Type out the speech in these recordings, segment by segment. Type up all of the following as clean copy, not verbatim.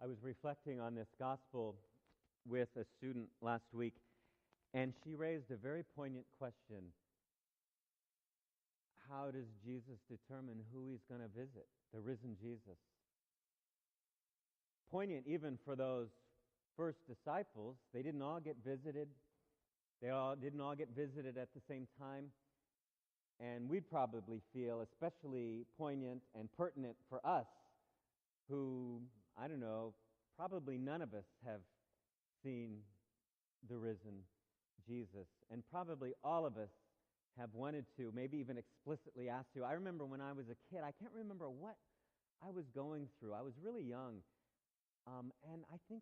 I was reflecting on this gospel with a student last week, and she raised a very poignant question. How does Jesus determine who he's going to visit? The risen Jesus. Poignant even for those first disciples. They didn't all get visited. They all didn't all get visited at the same time. And we'd probably feel especially poignant and pertinent for us who, I don't know, probably none of us have seen the risen Jesus. And probably all of us have wanted to, maybe even explicitly asked to. I remember when I was a kid, I can't remember what I was going through. I was really young. And I think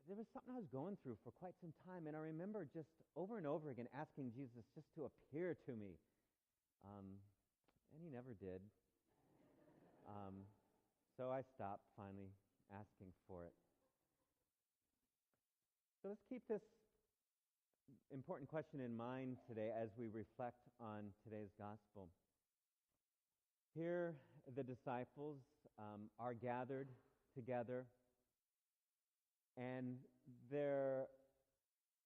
there was something I was going through for quite some time. And I remember just over and over again asking Jesus just to appear to me. And he never did. So I stopped finally asking for it. So let's keep this important question in mind today as we reflect on today's gospel. Here, the disciples are gathered together, and they're,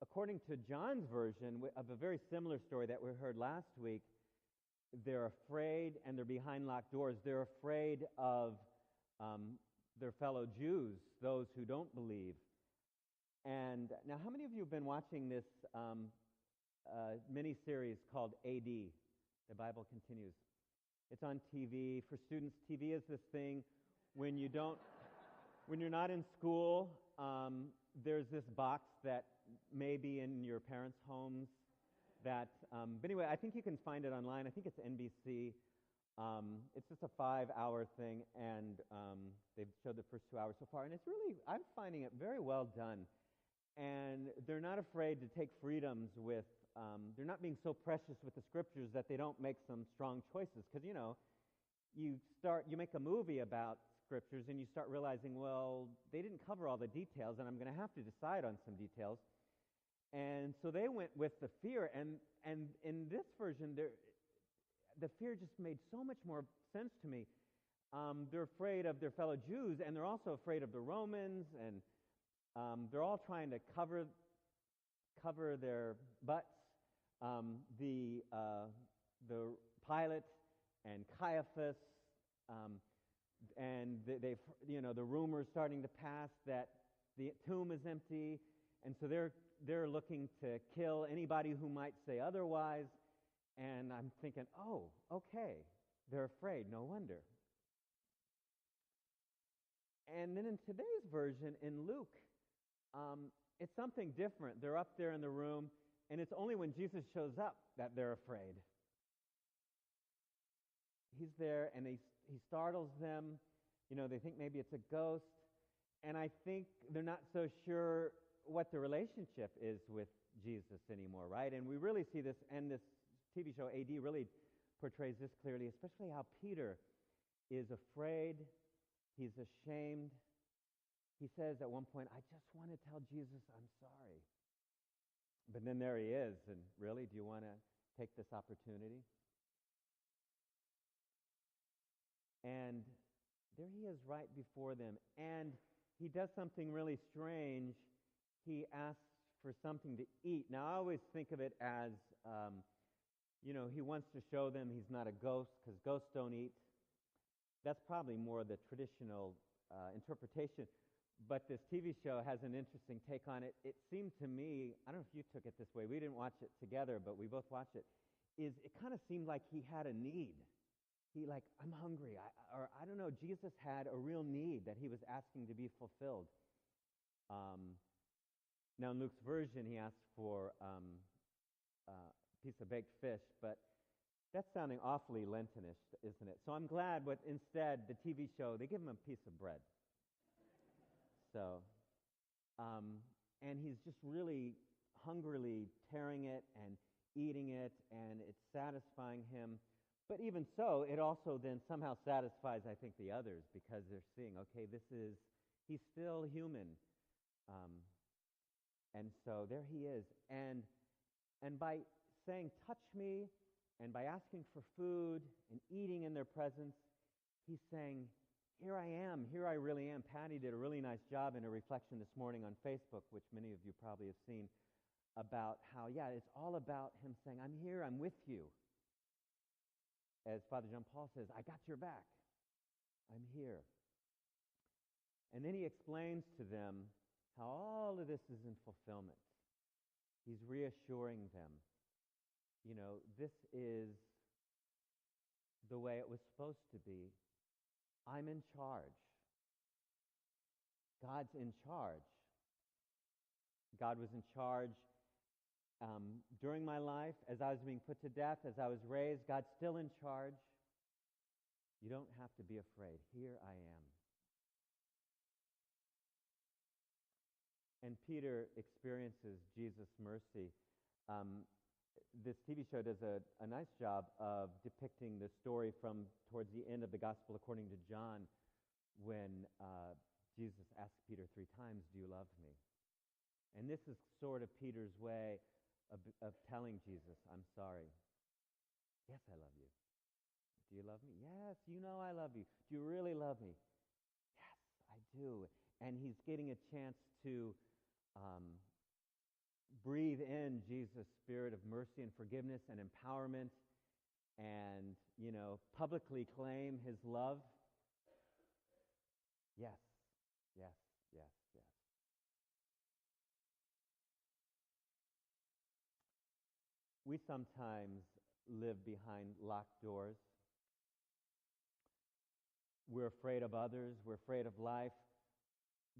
according to John's version of a very similar story that we heard last week, they're afraid and they're behind locked doors. They're afraid of their fellow Jews, those who don't believe. And now, how many of you have been watching this mini-series called AD, The Bible Continues? It's on TV. For students, TV is this thing when you're not in school, there's this box that may be in your parents' homes but anyway, I think you can find it online. I think it's NBC. It's just a 5-hour thing, and they've showed the first 2 hours so far, and it's really, I'm finding it very well done. And they're not afraid to take freedoms with, they're not being so precious with the scriptures that they don't make some strong choices. Because, you make a movie about scriptures and you start realizing, well, they didn't cover all the details and I'm going to have to decide on some details. And so they went with the fear. And in this version, the fear just made so much more sense to me. They're afraid of their fellow Jews, and they're also afraid of the Romans, and they're all trying to cover their butts. The Pilate and Caiaphas, and the rumors starting to pass that the tomb is empty, and so they're looking to kill anybody who might say otherwise. And I'm thinking, oh, okay, they're afraid, no wonder. And then in today's version, in Luke, it's something different. They're up there in the room, and it's only when Jesus shows up that they're afraid. He's there, and he startles them. They think maybe it's a ghost, and I think they're not so sure what the relationship is with Jesus anymore, right? And we really see this, and this TV show AD really portrays this clearly, especially how Peter is afraid, he's ashamed. He says at one point, I just want to tell Jesus I'm sorry. But then there he is, and really, do you want to take this opportunity? And there he is right before them, and he does something really strange. He asks for something to eat. Now, I always think of it as, he wants to show them he's not a ghost, because ghosts don't eat. That's probably more the traditional interpretation. But this TV show has an interesting take on it. It seemed to me, I don't know if you took it this way, we didn't watch it together, but we both watched it, it kind of seemed like he had a need. I'm hungry. I don't know, Jesus had a real need that he was asking to be fulfilled. Now, in Luke's version, he asked for a piece of baked fish, but that's sounding awfully Lentinish, isn't it? So I'm glad, but instead, the TV show, they give him a piece of bread. So, and he's just really hungrily tearing it and eating it, and it's satisfying him. But even so, it also then somehow satisfies, I think, the others, because they're seeing, okay, he's still human. And so there he is. And by saying, touch me, and by asking for food and eating in their presence, he's saying, here I am. Here I really am. Patty did a really nice job in a reflection this morning on Facebook, which many of you probably have seen, about how, it's all about him saying, I'm here, I'm with you. As Father John Paul says, I got your back. I'm here. And then he explains to them how all of this is in fulfillment. He's reassuring them, this is the way it was supposed to be. I'm in charge. God's in charge. God was in charge during my life, as I was being put to death, as I was raised. God's still in charge. You don't have to be afraid. Here I am. And Peter experiences Jesus' mercy. This TV show does a nice job of depicting the story from towards the end of the Gospel according to John, when Jesus asked Peter 3 times, do you love me? And this is sort of Peter's way of telling Jesus, I'm sorry. Yes, I love you. Do you love me? Yes, I love you. Do you really love me? Yes, I do. And he's getting a chance to breathe in Jesus' spirit of mercy and forgiveness and empowerment and, publicly claim his love. Yes, yes, yes, yes. We sometimes live behind locked doors. We're afraid of others. We're afraid of life.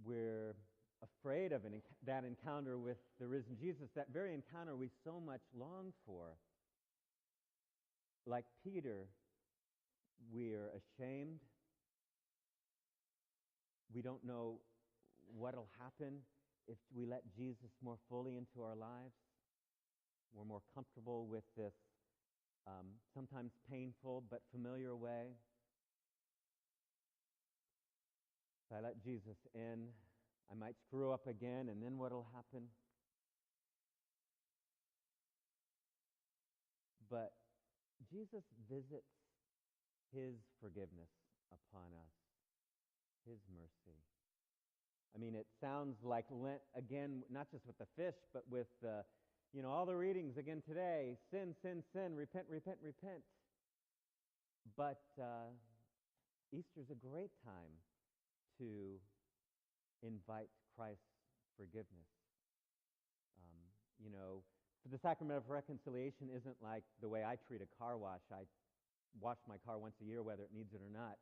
We're afraid of that encounter with the risen Jesus, that very encounter we so much long for. Like Peter, we're ashamed. We don't know what'll happen if we let Jesus more fully into our lives. We're more comfortable with this sometimes painful but familiar way. If I let Jesus in, I might screw up again, and then what'll happen? But Jesus visits his forgiveness upon us, his mercy. I mean, it sounds like Lent again, not just with the fish, but with all the readings again today. Sin, sin, sin, repent, repent, repent. But Easter's a great time to invite Christ's forgiveness. The sacrament of reconciliation isn't like the way I treat a car wash. I wash my car once a year, whether it needs it or not.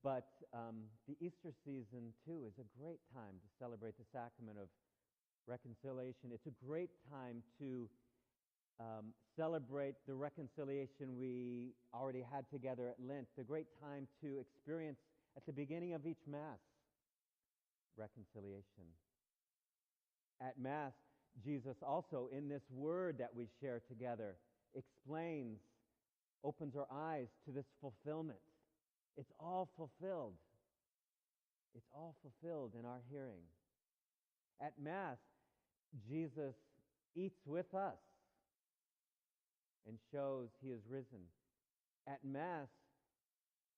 But the Easter season, too, is a great time to celebrate the sacrament of reconciliation. It's a great time to celebrate the reconciliation we already had together at Lent. The great time to experience at the beginning of each Mass reconciliation. At Mass, Jesus also, in this word that we share together, explains, opens our eyes to this fulfillment. It's all fulfilled. It's all fulfilled in our hearing. At Mass, Jesus eats with us and shows he is risen. At Mass,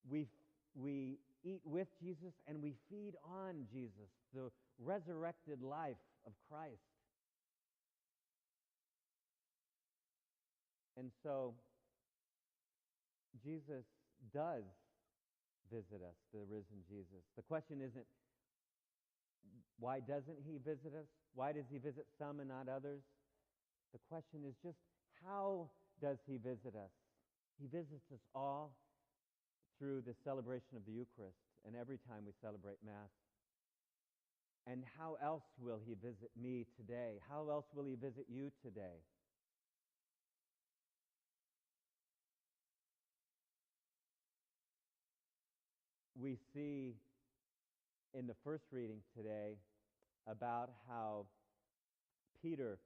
we eat with Jesus and we feed on Jesus, the resurrected life of Christ. And so, Jesus does visit us, the risen Jesus. The question isn't, why doesn't he visit us? Why does he visit some and not others? The question is just, how does he visit us? He visits us all through the celebration of the Eucharist and every time we celebrate Mass. And how else will he visit me today? How else will he visit you today? We see in the first reading today about how Peter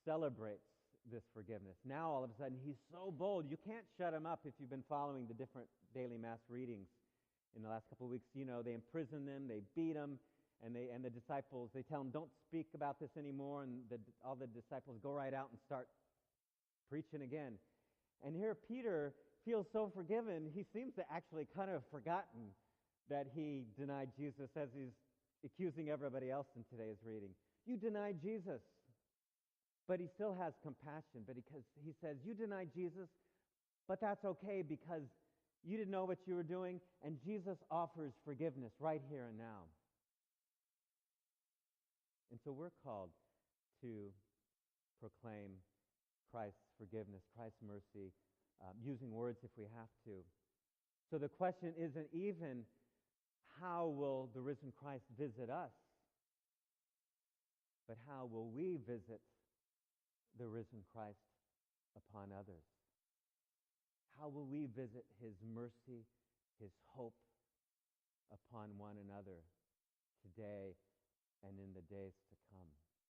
celebrates this forgiveness. Now, all of a sudden, he's so bold. You can't shut him up if you've been following the different daily Mass readings in the last couple of weeks. They imprison them, they beat them, and the disciples, they tell them, don't speak about this anymore, and all the disciples go right out and start preaching again. And here Peter feels so forgiven, he seems to actually kind of have forgotten that he denied Jesus as he's accusing everybody else in today's reading. You denied Jesus. But he still has compassion. But he says, you denied Jesus, but that's okay because you didn't know what you were doing, and Jesus offers forgiveness right here and now. And so we're called to proclaim Christ's forgiveness, Christ's mercy, using words if we have to. So the question isn't even, how will the risen Christ visit us? But how will we visit the risen Christ upon others? How will we visit his mercy, his hope upon one another today and in the days to come?